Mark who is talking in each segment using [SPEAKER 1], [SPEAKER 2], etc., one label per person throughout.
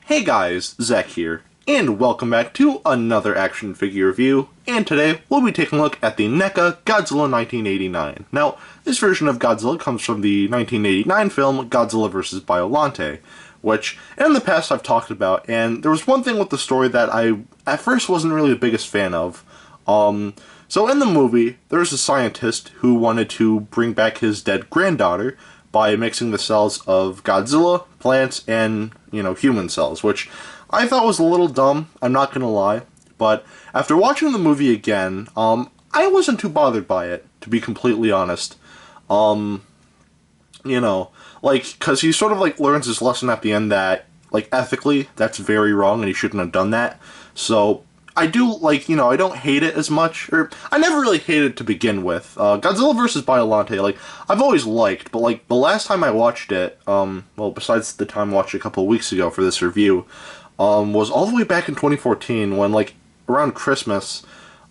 [SPEAKER 1] Hey guys, Zack here, and welcome back to another action figure review, and today we'll be taking a look at the NECA Godzilla 1989. Now, this version of Godzilla comes from the 1989 film Godzilla vs. Biollante, which in the past I've talked about, and there was one thing with the story that I at first wasn't really the biggest fan of. So in the movie, there was a scientist who wanted to bring back his dead granddaughter by mixing the cells of Godzilla, plants, and, human cells, which I thought was a little dumb, I'm not gonna lie. But after watching the movie again, I wasn't too bothered by it, to be completely honest. Because he sort of, learns his lesson at the end that, ethically, that's very wrong and he shouldn't have done that. So, I do, I don't hate it as much, or, I never really hated it to begin with. Godzilla vs. Biollante, I've always liked, but, the last time I watched it, besides the time I watched it a couple of weeks ago for this review, was all the way back in 2014, when, around Christmas,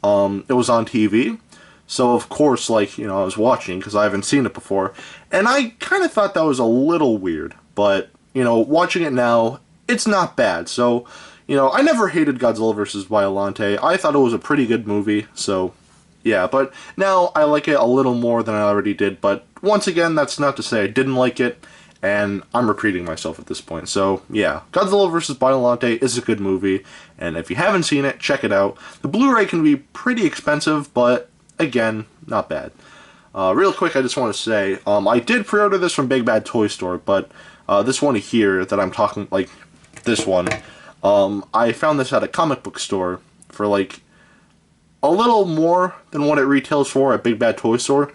[SPEAKER 1] it was on TV. So, of course, I was watching, because I haven't seen it before, and I kind of thought that was a little weird, but, watching it now, it's not bad, so... I never hated Godzilla vs. Biollante. I thought it was a pretty good movie, so yeah, but now I like it a little more than I already did, but once again, that's not to say I didn't like it, and I'm repeating myself at this point, so yeah. Godzilla vs. Biollante is a good movie, and if you haven't seen it, check it out. The Blu-ray can be pretty expensive, but again, not bad. Real quick, I just want to say, I did pre-order this from Big Bad Toy Store, but this one here that I'm talking, this one, I found this at a comic book store for, a little more than what it retails for at Big Bad Toy Store,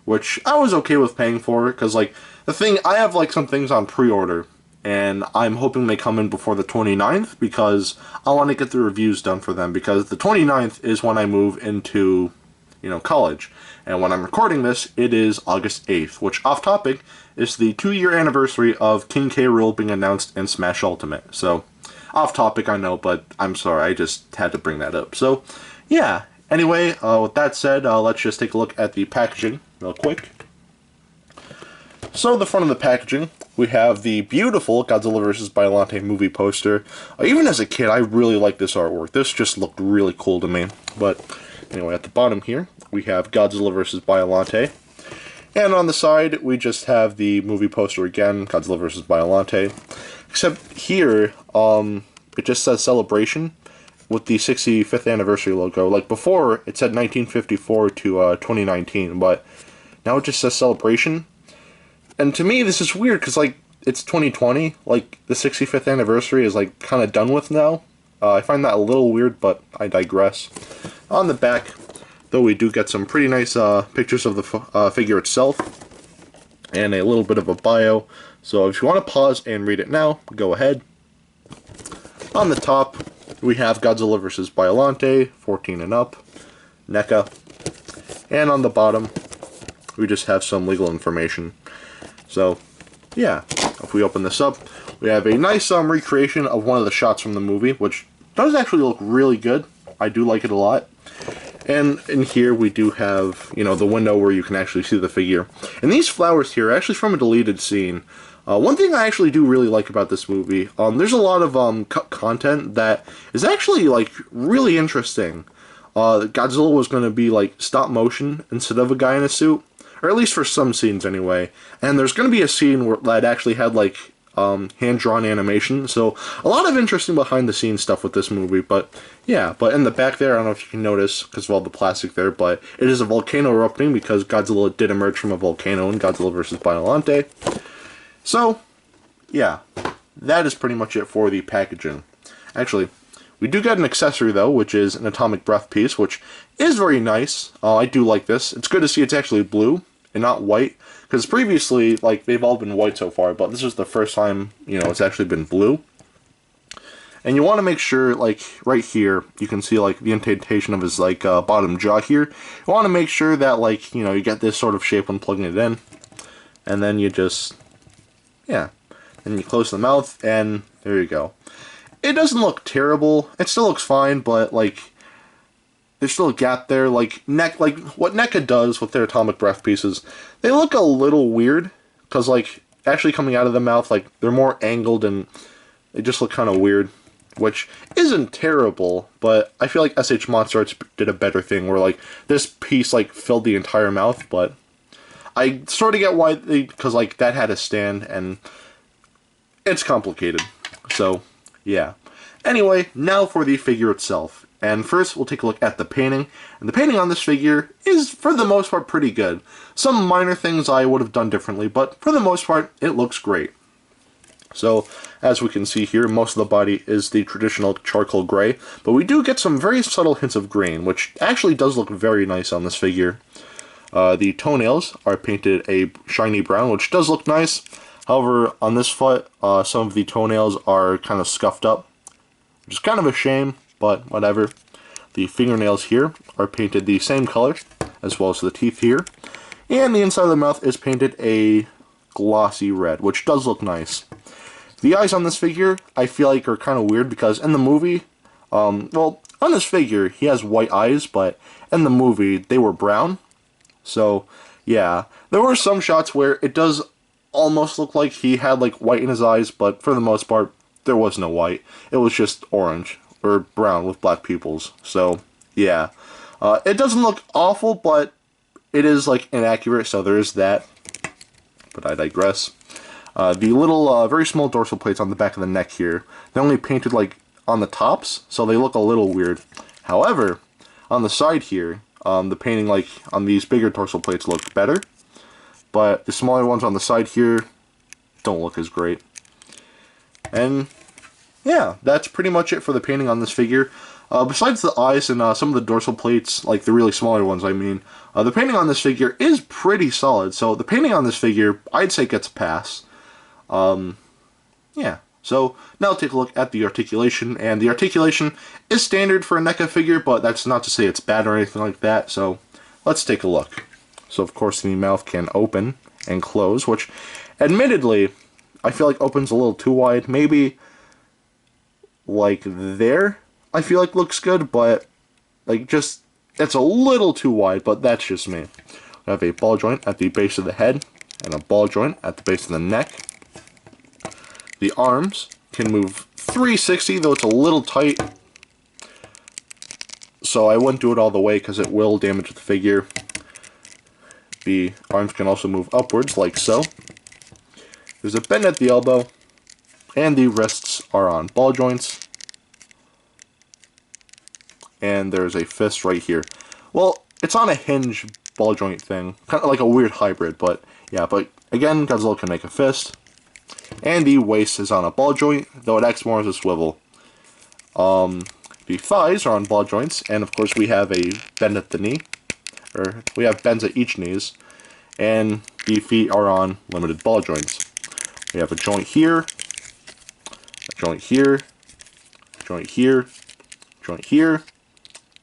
[SPEAKER 1] which I was okay with paying for, because, I have, some things on pre-order, and I'm hoping they come in before the 29th, because I want to get the reviews done for them, because the 29th is when I move into, college, and when I'm recording this, it is August 8th, which, off topic, is the 2-year anniversary of King K. Rool being announced in Smash Ultimate, so... Off topic, I know, but I'm sorry, I just had to bring that up. So, yeah. Anyway, with that said, let's just take a look at the packaging real quick. So, the front of the packaging, we have the beautiful Godzilla vs. Biollante movie poster. Even as a kid, I really liked this artwork. This just looked really cool to me. But, anyway, at the bottom here, we have Godzilla vs. Biollante. And on the side, we just have the movie poster again, Godzilla vs. Biollante. Except here, it just says Celebration with the 65th anniversary logo. Before, it said 1954 to 2019, but now it just says Celebration. And to me, this is weird, because, it's 2020. The 65th anniversary is, kind of done with now. I find that a little weird, but I digress. On the back, though, we do get some pretty nice pictures of the figure itself, and a little bit of a bio. So if you want to pause and read it now, go ahead. On the top, we have Godzilla vs. Biollante, 14 and up, NECA. And on the bottom, we just have some legal information. So, yeah, if we open this up, we have a nice recreation of one of the shots from the movie, which does actually look really good. I do like it a lot. And in here we do have, the window where you can actually see the figure. And these flowers here are actually from a deleted scene. One thing I actually do really like about this movie, there's a lot of cut content that is actually, really interesting. Godzilla was going to be, stop motion instead of a guy in a suit. Or at least for some scenes, anyway. And there's going to be a scene that actually had, hand-drawn animation. So, a lot of interesting behind-the-scenes stuff with this movie. But, yeah. But in the back there, I don't know if you can notice, because of all the plastic there, but it is a volcano erupting, because Godzilla did emerge from a volcano in Godzilla vs. Biollante. So, yeah, that is pretty much it for the packaging. Actually, we do get an accessory, though, which is an atomic breath piece, which is very nice. I do like this. It's good to see it's actually blue and not white, because previously, they've all been white so far, but this is the first time, it's actually been blue. And you want to make sure, right here, you can see, the indentation of his, bottom jaw here. You want to make sure that, you get this sort of shape when plugging it in. And then you just... yeah, and you close the mouth, and there you go. It doesn't look terrible. It still looks fine, but, there's still a gap there. What NECA does with their atomic breath pieces, they look a little weird, because, actually coming out of the mouth, they're more angled and They just look kind of weird, which isn't terrible, but I feel like SH Monster Arts did a better thing where like this piece like filled the entire mouth, but I sort of get why because like that had a stand and it's complicated. So, yeah. Anyway, now for the figure itself. And first, we'll take a look at the painting. And the painting on this figure is, for the most part, pretty good. Some minor things I would have done differently, but for the most part, it looks great. So, as we can see here, most of the body is the traditional charcoal gray, but we do get some very subtle hints of green, which actually does look very nice on this figure. The toenails are painted a shiny brown, which does look nice. However, on this foot, some of the toenails are kind of scuffed up, which is kind of a shame, but whatever. The fingernails here are painted the same color, as well as the teeth here. And the inside of the mouth is painted a glossy red, which does look nice. The eyes on this figure, I feel like, are kind of weird, because in the movie, well, on this figure, he has white eyes, but in the movie, they were brown. So, yeah. There were some shots where it does almost look like he had, like, white in his eyes, but for the most part, there was no white. It was just orange, or brown with black pupils. So, yeah. It doesn't look awful, but it is, like, inaccurate, so there is that. But I digress. The little, very small dorsal plates on the back of the neck here, they only painted, like, on the tops, so they look a little weird. However, on the side here, the painting, like, on these bigger dorsal plates look better, but the smaller ones on the side here don't look as great. And, yeah, that's pretty much it for the painting on this figure. Besides the eyes and some of the dorsal plates, like the really smaller ones, I mean, the painting on this figure is pretty solid, so the painting on this figure, I'd say gets a pass. Yeah. So, now take a look at the articulation, and the articulation is standard for a NECA figure, but that's not to say it's bad or anything like that, so let's take a look. So, of course, the mouth can open and close, which, admittedly, I feel like opens a little too wide. Maybe, like, there, I feel like looks good, but, like, just, it's a little too wide, but that's just me. We have a ball joint at the base of the head, and a ball joint at the base of the neck. The arms can move 360, though it's a little tight, so I wouldn't do it all the way because it will damage the figure. The arms can also move upwards, like so. There's a bend at the elbow, and the wrists are on ball joints. And there's a fist right here. Well, it's on a hinge ball joint thing, kind of like a weird hybrid, but yeah, but again, Godzilla can make a fist. And the waist is on a ball joint, though it acts more as a swivel. The thighs are on ball joints, and of course we have a bend at the knee, or we have bends at each knees, and the feet are on limited ball joints. We have a joint here, a joint here, a joint here, joint here,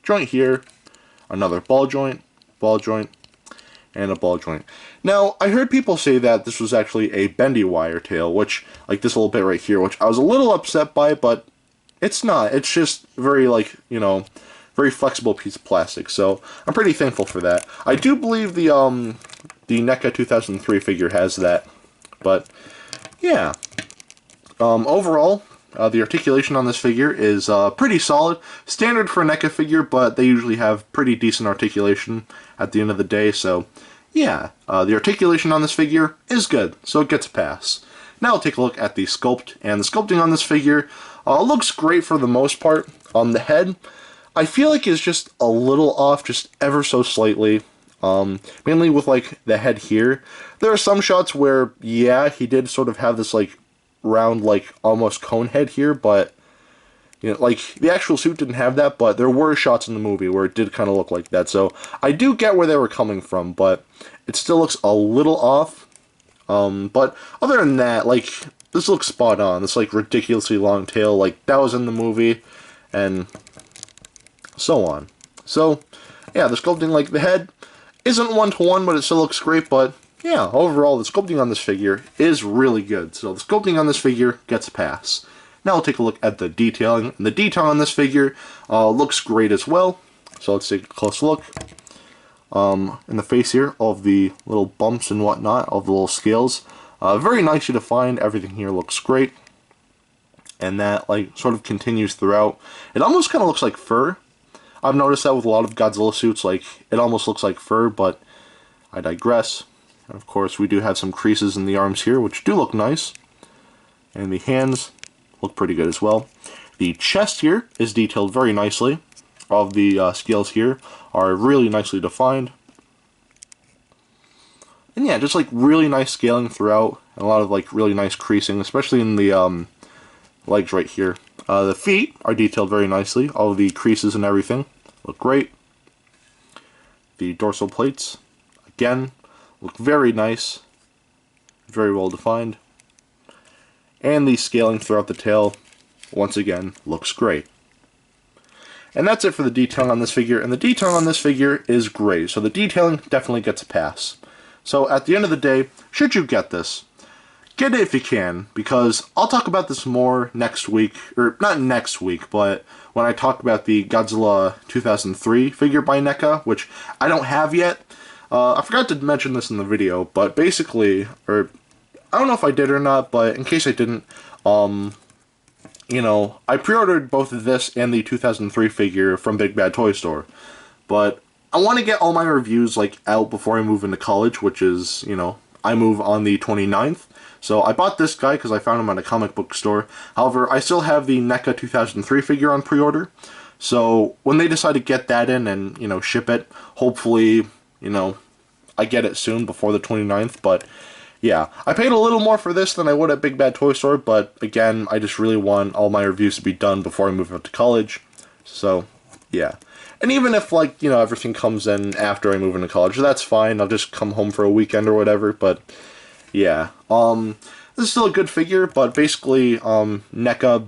[SPEAKER 1] joint here, another ball joint, and a ball joint. Now, I heard people say that this was actually a bendy wire tail, which, like this little bit right here, which I was a little upset by, but it's not. It's just very, like, you know, very flexible piece of plastic, so I'm pretty thankful for that. I do believe the NECA 2003 figure has that, but, yeah. Overall, the articulation on this figure is pretty solid. Standard for a NECA figure, but they usually have pretty decent articulation at the end of the day, so yeah. The articulation on this figure is good, so it gets a pass. Now we'll take a look at the sculpt, and the sculpting on this figure looks great for the most part. The head, I feel like is just a little off, just ever so slightly. Mainly with, like, the head here. There are some shots where, yeah, he did sort of have this, like, round, like, almost cone head here, but, you know, like, the actual suit didn't have that, but there were shots in the movie where it did kind of look like that, so I do get where they were coming from, but it still looks a little off. But other than that, like, this looks spot on. This, like, ridiculously long tail, like, that was in the movie, and so on. So, yeah, the sculpting, like, the head isn't one-to-one, but it still looks great, but yeah, overall, the sculpting on this figure is really good. So the sculpting on this figure gets a pass. Now we'll take a look at the detailing. And the detail on this figure looks great as well. So let's take a close look. In the face here, all of the little bumps and whatnot, all of the little scales. Very nicely defined. Everything here looks great. and that like sort of continues throughout. It almost kind of looks like fur. I've noticed that with a lot of Godzilla suits, like it almost looks like fur, but I digress. And of course, we do have some creases in the arms here, which do look nice, and the hands look pretty good as well. The chest here is detailed very nicely. All of the scales here are really nicely defined. And yeah, just like really nice scaling throughout, and a lot of like really nice creasing, especially in the legs right here. The feet are detailed very nicely. All of the creases and everything look great. The dorsal plates, again, look very nice, very well defined. And the scaling throughout the tail, once again, looks great. And that's it for the detailing on this figure, and the detailing on this figure is great, so the detailing definitely gets a pass. So at the end of the day, should you get this, get it if you can, because I'll talk about this more next week, or not next week, but when I talk about the Godzilla 2003 figure by NECA, which I don't have yet. I forgot to mention this in the video, but basically, or I don't know if I did or not, but in case I didn't, you know, I pre-ordered both of this and the 2003 figure from Big Bad Toy Store, but I want to get all my reviews like out before I move into college, which is, you know, I move on the 29th. So I bought this guy because I found him at a comic book store. However, I still have the NECA 2003 figure on pre-order. So when they decide to get that in and, you know, ship it, hopefully, you know, I get it soon before the 29th, but yeah, I paid a little more for this than I would at Big Bad Toy Store, but again, I just really want all my reviews to be done before I move up to college. So, yeah. And even if, like, you know, everything comes in after I move into college, that's fine. I'll just come home for a weekend or whatever, but yeah. This is still a good figure, but basically, NECA,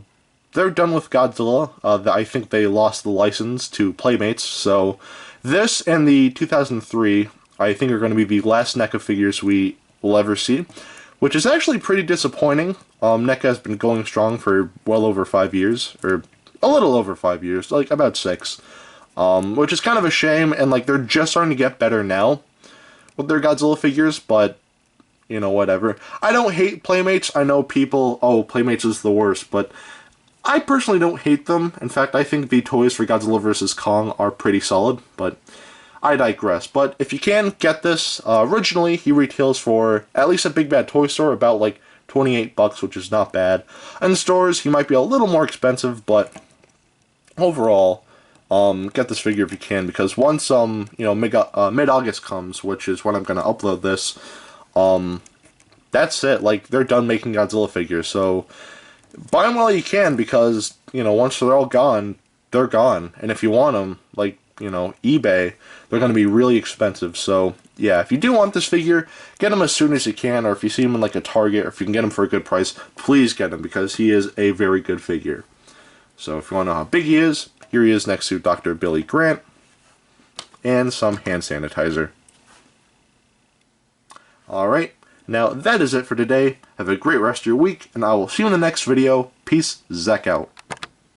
[SPEAKER 1] they're done with Godzilla. I think they lost the license to Playmates, so this and the 2003, I think, are going to be the last NECA figures we will ever see, which is actually pretty disappointing. NECA has been going strong for well over 5 years, or a little over 5 years, like about 6, which is kind of a shame, and like they're just starting to get better now with their Godzilla figures, but you know, whatever. I don't hate Playmates. I know people, oh, Playmates is the worst, but I personally don't hate them. In fact, I think the toys for Godzilla vs. Kong are pretty solid, but I digress. But if you can get this, originally he retails for, at least at Big Bad Toy Store, about like 28 bucks, which is not bad. In stores, he might be a little more expensive, but overall, get this figure if you can, because once, you know, mid-August comes, which is when I'm going to upload this, that's it. Like, they're done making Godzilla figures, so buy them while you can, because, you know, once they're all gone, they're gone. And if you want them, like, you know, eBay, they're going to be really expensive. So, yeah, if you do want this figure, get him as soon as you can, or if you see him in, like, a Target, or if you can get him for a good price, please get him, because he is a very good figure. So, if you want to know how big he is, here he is next to Dr. Billy Grant, and some hand sanitizer. Alright, now that is it for today. Have a great rest of your week, and I will see you in the next video. Peace, Zack out.